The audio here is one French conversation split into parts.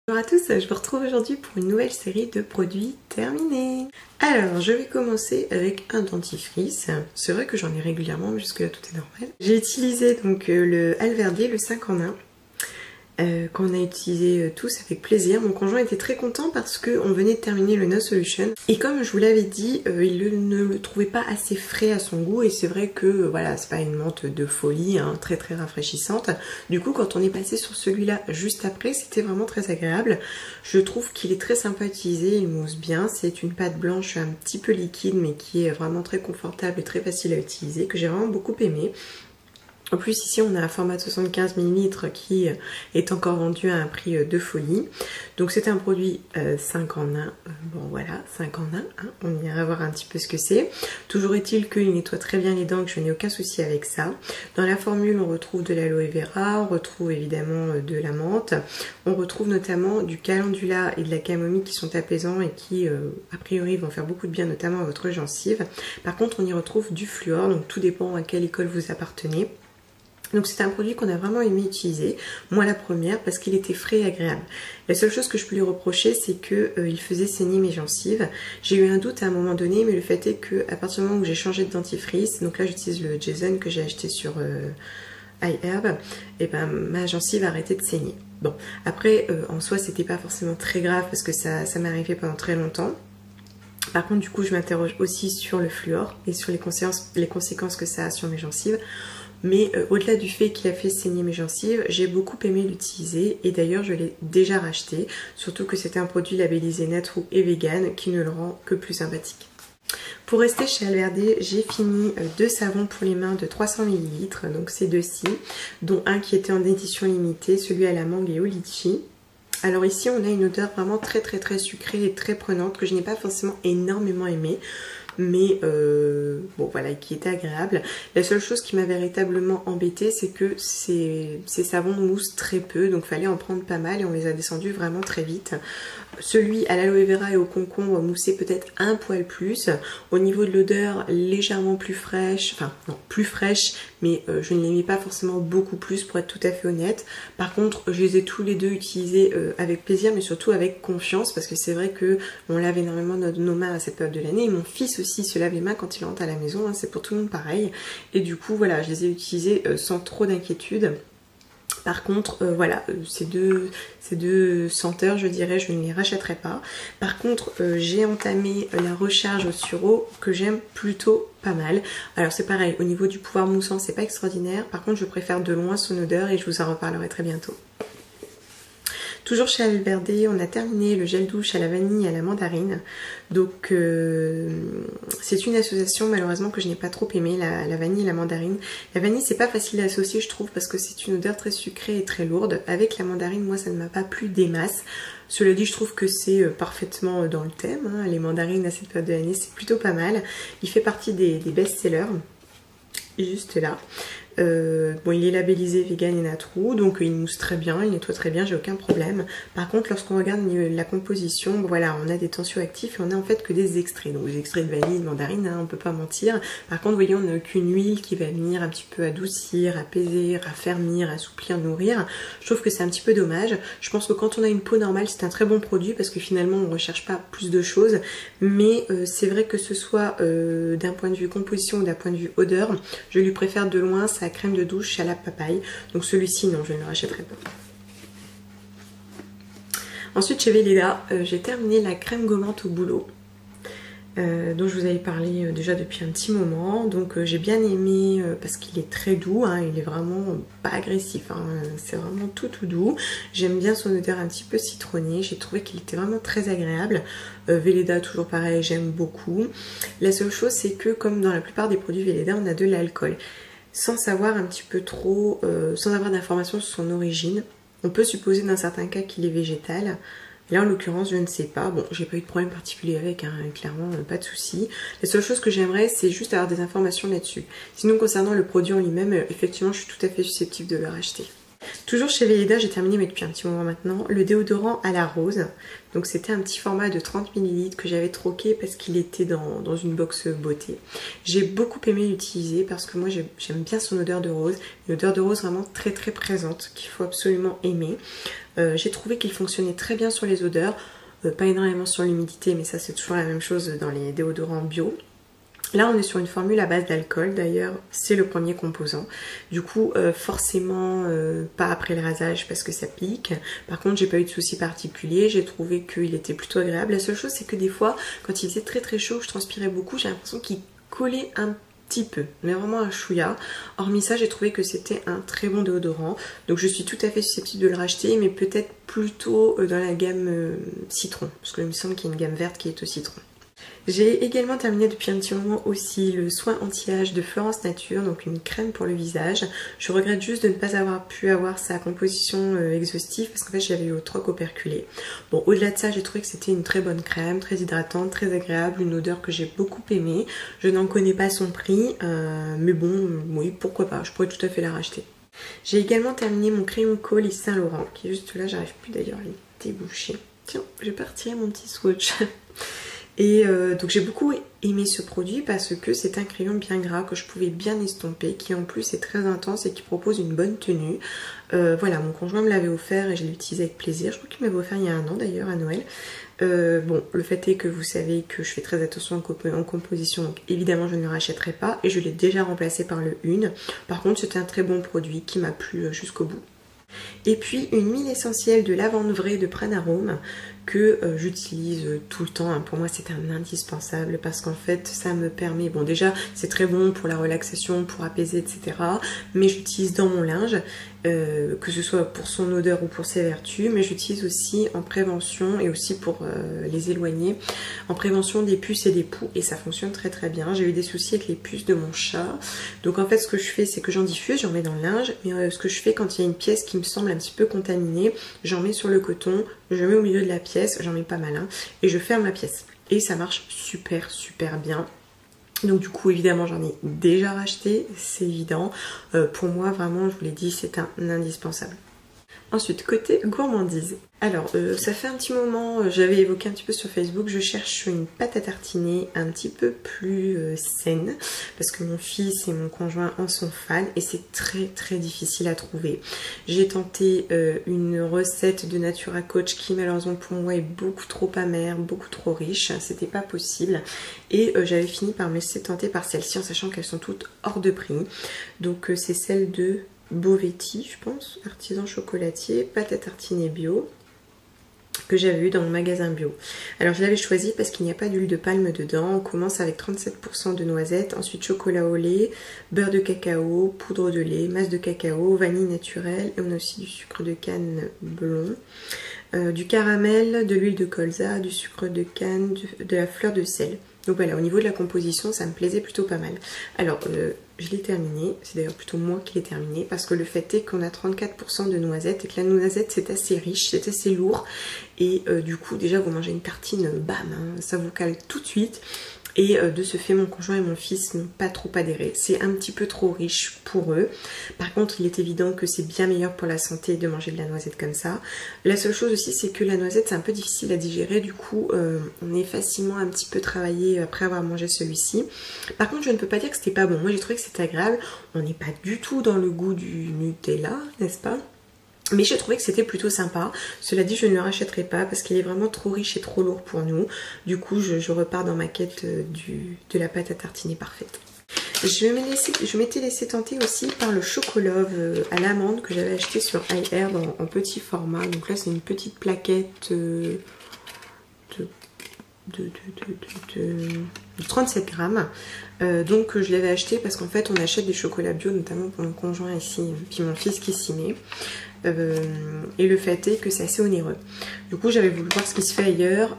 Bonjour à tous, je vous retrouve aujourd'hui pour une nouvelle série de produits terminés. Alors, je vais commencer avec un dentifrice. C'est vrai que j'en ai régulièrement, mais jusque là tout est normal. J'ai utilisé donc le Alverde, le 5 en 1. Qu'on a utilisé tous avec plaisir. Mon conjoint était très content parce qu'on venait de terminer le No Solution et comme je vous l'avais dit, il ne le trouvait pas assez frais à son goût et c'est vrai que voilà, c'est pas une menthe de folie, hein, très très rafraîchissante. Du coup, quand on est passé sur celui-là juste après, c'était vraiment très agréable. Je trouve qu'il est très sympa à utiliser, il mousse bien. C'est une pâte blanche un petit peu liquide mais qui est vraiment très confortable et très facile à utiliser, que j'ai vraiment beaucoup aimé. En plus ici on a un format de 75 ml qui est encore vendu à un prix de folie. Donc c'est un produit 5 en 1, bon voilà 5 en 1, hein. On ira voir un petit peu ce que c'est. Toujours est-il qu'il nettoie très bien les dents, que je n'ai aucun souci avec ça. Dans la formule on retrouve de l'aloe vera, on retrouve évidemment de la menthe, on retrouve notamment du calendula et de la camomille qui sont apaisants et qui a priori vont faire beaucoup de bien notamment à votre gencive. Par contre on y retrouve du fluor, donc tout dépend à quelle école vous appartenez. Donc c'est un produit qu'on a vraiment aimé utiliser, moi la première parce qu'il était frais et agréable. La seule chose que je peux lui reprocher c'est qu'il faisait saigner mes gencives. J'ai eu un doute à un moment donné mais le fait est que à partir du moment où j'ai changé de dentifrice, donc là j'utilise le Jason que j'ai acheté sur iHerb, et ben ma gencive a arrêté de saigner. Bon après en soi c'était pas forcément très grave parce que ça m'est arrivé pendant très longtemps. Par contre du coup je m'interroge aussi sur le fluor et sur les conséquences que ça a sur mes gencives. Mais au-delà du fait qu'il a fait saigner mes gencives, j'ai beaucoup aimé l'utiliser et d'ailleurs je l'ai déjà racheté, surtout que c'était un produit labellisé Natrou et vegan qui ne le rend que plus sympathique. Pour rester chez Alverde, j'ai fini deux savons pour les mains de 300 ml, donc ces deux-ci, dont un qui était en édition limitée, celui à la mangue et au litchi. Alors ici on a une odeur vraiment très sucrée et très prenante que je n'ai pas forcément énormément aimée. Mais bon voilà, qui était agréable. La seule chose qui m'a véritablement embêtée, c'est que ces savons moussent très peu, donc fallait en prendre pas mal et on les a descendus vraiment très vite. Celui à l'aloe vera et au concombre moussait peut-être un poil plus. Au niveau de l'odeur, légèrement plus fraîche, enfin non, plus fraîche, mais je ne l'aimais pas forcément beaucoup plus pour être tout à fait honnête. Par contre, je les ai tous les deux utilisés avec plaisir, mais surtout avec confiance, parce que c'est vrai que on lave énormément nos mains à cette période de l'année, et mon fils aussi se lave les mains quand il rentre à la maison, hein, c'est pour tout le monde pareil. Et du coup, voilà, je les ai utilisés sans trop d'inquiétude. Par contre, voilà, ces deux senteurs, je dirais, je ne les rachèterai pas. Par contre, j'ai entamé la recharge au sureau que j'aime plutôt pas mal. Alors c'est pareil, au niveau du pouvoir moussant, c'est pas extraordinaire. Par contre, je préfère de loin son odeur et je vous en reparlerai très bientôt. Toujours chez Alverde, on a terminé le gel douche à la vanille et à la mandarine. Donc c'est une association malheureusement que je n'ai pas trop aimée, la vanille et la mandarine. La vanille c'est pas facile à associer je trouve parce que c'est une odeur très sucrée et très lourde. Avec la mandarine moi ça ne m'a pas plu des masses. Cela dit je trouve que c'est parfaitement dans le thème, hein. Les mandarines à cette période de l'année c'est plutôt pas mal. Il fait partie des best-sellers, juste là. Bon il est labellisé vegan et natrou donc il mousse très bien, il nettoie très bien, j'ai aucun problème. Par contre lorsqu'on regarde la composition, bon, voilà on a des tensioactifs et on a en fait que des extraits, donc des extraits de vanille, de mandarine, hein, on peut pas mentir. Par contre vous voyez on n'a aucune huile qui va venir un petit peu adoucir, apaiser, raffermir, assouplir, nourrir. Je trouve que c'est un petit peu dommage. Je pense que quand on a une peau normale c'est un très bon produit parce que finalement on ne recherche pas plus de choses, mais c'est vrai que ce soit d'un point de vue composition ou d'un point de vue odeur, je lui préfère de loin sa crème de douche à la papaye. Donc celui-ci, non, je ne le rachèterai pas. Ensuite, chez Weleda, j'ai terminé la crème gommante au bouleau. Dont je vous avais parlé déjà depuis un petit moment. Donc j'ai bien aimé parce qu'il est très doux, hein, il est vraiment pas agressif, hein, c'est vraiment tout doux. J'aime bien son odeur un petit peu citronnée, j'ai trouvé qu'il était vraiment très agréable. Weleda toujours pareil, j'aime beaucoup. La seule chose c'est que comme dans la plupart des produits Weleda on a de l'alcool. Sans savoir un petit peu trop, sans avoir d'informations sur son origine. On peut supposer dans certains cas qu'il est végétal. Là en l'occurrence je ne sais pas. Bon j'ai pas eu de problème particulier avec, hein, clairement pas de souci. La seule chose que j'aimerais c'est juste avoir des informations là-dessus. Sinon concernant le produit en lui-même, effectivement je suis tout à fait susceptible de le racheter. Toujours chez Velleda, j'ai terminé mais depuis un petit moment maintenant, le déodorant à la rose. Donc c'était un petit format de 30 ml que j'avais troqué parce qu'il était dans une box beauté. J'ai beaucoup aimé l'utiliser parce que moi j'aime bien son odeur de rose. Une odeur de rose vraiment très très présente qu'il faut absolument aimer. J'ai trouvé qu'il fonctionnait très bien sur les odeurs, pas énormément sur l'humidité mais ça c'est toujours la même chose dans les déodorants bio. Là on est sur une formule à base d'alcool, d'ailleurs c'est le premier composant. Du coup forcément pas après le rasage parce que ça pique. Par contre j'ai pas eu de soucis particuliers, j'ai trouvé qu'il était plutôt agréable. La seule chose c'est que des fois quand il faisait très très chaud, je transpirais beaucoup, j'ai l'impression qu'il collait un petit peu, mais vraiment un chouïa. Hormis ça j'ai trouvé que c'était un très bon déodorant. Donc je suis tout à fait susceptible de le racheter, mais peut-être plutôt dans la gamme citron. Parce qu'il me semble qu'il y a une gamme verte qui est au citron. J'ai également terminé depuis un petit moment aussi le soin anti-âge de Florence Nature, donc une crème pour le visage. Je regrette juste de ne pas avoir pu avoir sa composition exhaustive parce qu'en fait j'avais eu au troc operculé. Bon, au-delà de ça, j'ai trouvé que c'était une très bonne crème, très hydratante, très agréable, une odeur que j'ai beaucoup aimée. Je n'en connais pas son prix, mais bon, oui, pourquoi pas, je pourrais tout à fait la racheter. J'ai également terminé mon crayon Kohl Yves Saint Laurent, qui est juste là, j'arrive plus d'ailleurs à le déboucher. Tiens, je vais pas retirer mon petit swatch. Et donc j'ai beaucoup aimé ce produit parce que c'est un crayon bien gras que je pouvais bien estomper, qui en plus est très intense et qui propose une bonne tenue. Voilà, mon conjoint me l'avait offert et je l'ai utilisé avec plaisir. Je crois qu'il m'avait offert il y a un an d'ailleurs à Noël. Bon, le fait est que vous savez que je fais très attention en composition, donc évidemment je ne le rachèterai pas et je l'ai déjà remplacé par le Une. Par contre c'était un très bon produit qui m'a plu jusqu'au bout. Et puis une huile essentielle de lavande vraie de Pranarome que j'utilise tout le temps. Pour moi c'est un indispensable parce qu'en fait ça me permet, bon déjà c'est très bon pour la relaxation, pour apaiser etc. Mais j'utilise dans mon linge, que ce soit pour son odeur ou pour ses vertus, mais j'utilise aussi en prévention et aussi pour les éloigner, en prévention des puces et des poux et ça fonctionne très très bien. J'ai eu des soucis avec les puces de mon chat, donc en fait ce que je fais c'est que j'en diffuse, j'en mets dans le linge, mais ce que je fais quand il y a une pièce qui me semble un petit peu contaminée, j'en mets sur le coton, je mets au milieu de la pièce, j'en mets pas mal hein, et je ferme la pièce et ça marche super super bien. Donc du coup évidemment j'en ai déjà racheté, c'est évident. Pour moi vraiment je vous l'ai dit c'est un indispensable. Ensuite côté gourmandise. Alors ça fait un petit moment, j'avais évoqué un petit peu sur Facebook, je cherche une pâte à tartiner un petit peu plus saine parce que mon fils et mon conjoint en sont fans et c'est très très difficile à trouver. J'ai tenté une recette de Natura Coach qui malheureusement pour moi est beaucoup trop amère, beaucoup trop riche, c'était pas possible et j'avais fini par me laisser tenter par celle-ci en sachant qu'elles sont toutes hors de prix. Donc c'est celle de Bovetti, je pense, artisan chocolatier, pâte à tartiner bio, que j'avais eu dans mon magasin bio. Alors je l'avais choisi parce qu'il n'y a pas d'huile de palme dedans. On commence avec 37% de noisettes, ensuite chocolat au lait, beurre de cacao, poudre de lait, masse de cacao, vanille naturelle et on a aussi du sucre de canne blond, du caramel, de l'huile de colza, du sucre de canne, de la fleur de sel. Donc voilà, au niveau de la composition, ça me plaisait plutôt pas mal. Alors, je l'ai terminé, c'est d'ailleurs plutôt moi qui l'ai terminé, parce que le fait est qu'on a 34% de noisettes, et que la noisette c'est assez riche, c'est assez lourd, et du coup déjà vous mangez une tartine, bam, hein, ça vous cale tout de suite. Et de ce fait, mon conjoint et mon fils n'ont pas trop adhéré. C'est un petit peu trop riche pour eux. Par contre, il est évident que c'est bien meilleur pour la santé de manger de la noisette comme ça. La seule chose aussi, c'est que la noisette, c'est un peu difficile à digérer. Du coup, on est facilement un petit peu travaillé après avoir mangé celui-ci. Par contre, je ne peux pas dire que c'était pas bon. Moi, j'ai trouvé que c'était agréable. On n'est pas du tout dans le goût du Nutella, n'est-ce pas ? Mais j'ai trouvé que c'était plutôt sympa. Cela dit, je ne le rachèterai pas parce qu'il est vraiment trop riche et trop lourd pour nous. Du coup, je repars dans ma quête de la pâte à tartiner parfaite. Je m'étais laissé tenter aussi par le Chocolove à l'amande que j'avais acheté sur iHerb en petit format. Donc là, c'est une petite plaquette de 37 grammes. Donc je l'avais acheté parce qu'en fait on achète des chocolats bio, notamment pour mon conjoint ici, puis mon fils qui s'y met. Et le fait est que c'est assez onéreux. Du coup j'avais voulu voir ce qui se fait ailleurs.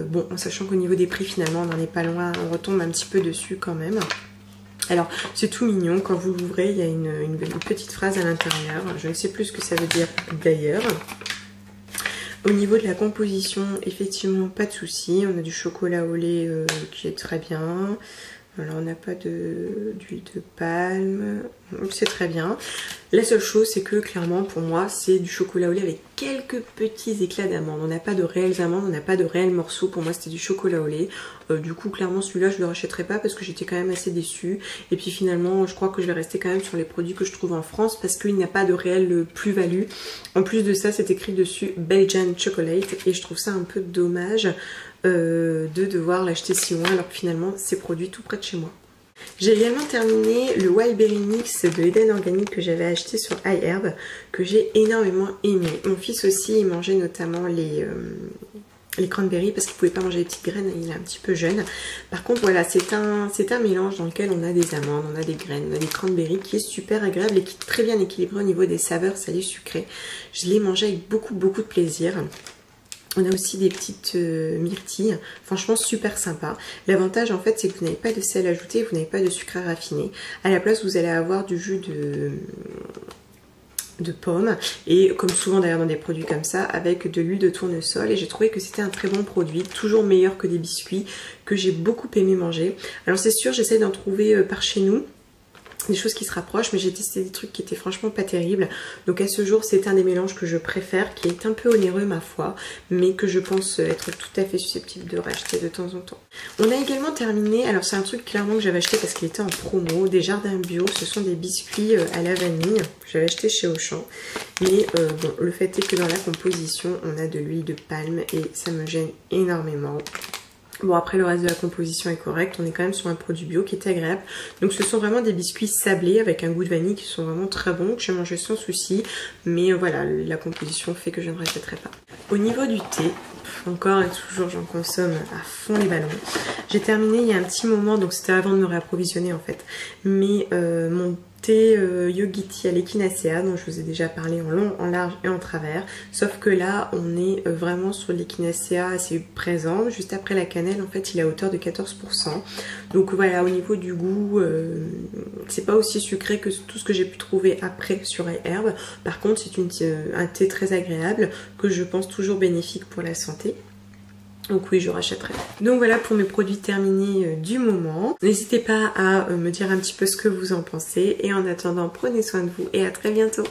Bon, en sachant qu'au niveau des prix finalement on n'en est pas loin, on retombe un petit peu dessus quand même. Alors c'est tout mignon, quand vous l'ouvrez il y a une petite phrase à l'intérieur. Je ne sais plus ce que ça veut dire d'ailleurs. Au niveau de la composition, effectivement pas de souci. On a du chocolat au lait qui est très bien. Alors on n'a pas d'huile de palme, c'est très bien. La seule chose, c'est que clairement pour moi c'est du chocolat au lait avec quelques petits éclats d'amande. On n'a pas de réelles amandes, on n'a pas de réels morceaux. Pour moi c'était du chocolat au lait. Du coup clairement celui-là je le rachèterai pas parce que j'étais quand même assez déçue. Et puis finalement je crois que je vais rester quand même sur les produits que je trouve en France parce qu'il n'y a pas de réelle plus-value. En plus de ça c'est écrit dessus Belgian Chocolate et je trouve ça un peu dommage de devoir l'acheter si loin alors que finalement c'est produit tout près de chez moi. J'ai également terminé le Wild Berry Mix de Eden Organic que j'avais acheté sur iHerb, que j'ai énormément aimé. Mon fils aussi, il mangeait notamment les cranberries parce qu'il ne pouvait pas manger les petites graines, il est un petit peu jeune. Par contre voilà, c'est un mélange dans lequel on a des amandes, on a des graines, on a des cranberries qui est super agréable et qui est très bien équilibré au niveau des saveurs salées sucrées. Je l'ai mangé avec beaucoup de plaisir. On a aussi des petites myrtilles, franchement super sympa. L'avantage en fait c'est que vous n'avez pas de sel ajouté, vous n'avez pas de sucre raffiné. À la place vous allez avoir du jus de pomme et comme souvent d'ailleurs dans des produits comme ça avec de l'huile de tournesol et j'ai trouvé que c'était un très bon produit, toujours meilleur que des biscuits que j'ai beaucoup aimé manger. Alors c'est sûr j'essaie d'en trouver par chez nous des choses qui se rapprochent mais j'ai testé des trucs qui étaient franchement pas terribles donc à ce jour c'est un des mélanges que je préfère qui est un peu onéreux ma foi mais que je pense être tout à fait susceptible de racheter de temps en temps. On a également terminé, alors c'est un truc clairement que j'avais acheté parce qu'il était en promo, des Jardins Bio, ce sont des biscuits à la vanille que j'avais acheté chez Auchan mais bon le fait est que dans la composition on a de l'huile de palme et ça me gêne énormément. Bon après le reste de la composition est correct, on est quand même sur un produit bio qui est agréable. Donc ce sont vraiment des biscuits sablés avec un goût de vanille qui sont vraiment très bons, que j'ai mangé sans souci. Mais voilà, la composition fait que je ne rachèterai pas. Au niveau du thé, encore et toujours j'en consomme à fond les ballons. J'ai terminé il y a un petit moment, donc c'était avant de me réapprovisionner en fait. Mais mon thé Yogi à l'Echinacea dont je vous ai déjà parlé en long, en large et en travers, sauf que là on est vraiment sur l'Echinacea assez présent, juste après la cannelle en fait il est à hauteur de 14%, donc voilà au niveau du goût c'est pas aussi sucré que tout ce que j'ai pu trouver après sur iHerb, par contre c'est un thé très agréable que je pense toujours bénéfique pour la santé. Donc oui, je rachèterai. Donc voilà pour mes produits terminés du moment. N'hésitez pas à me dire un petit peu ce que vous en pensez. Et en attendant, prenez soin de vous et à très bientôt.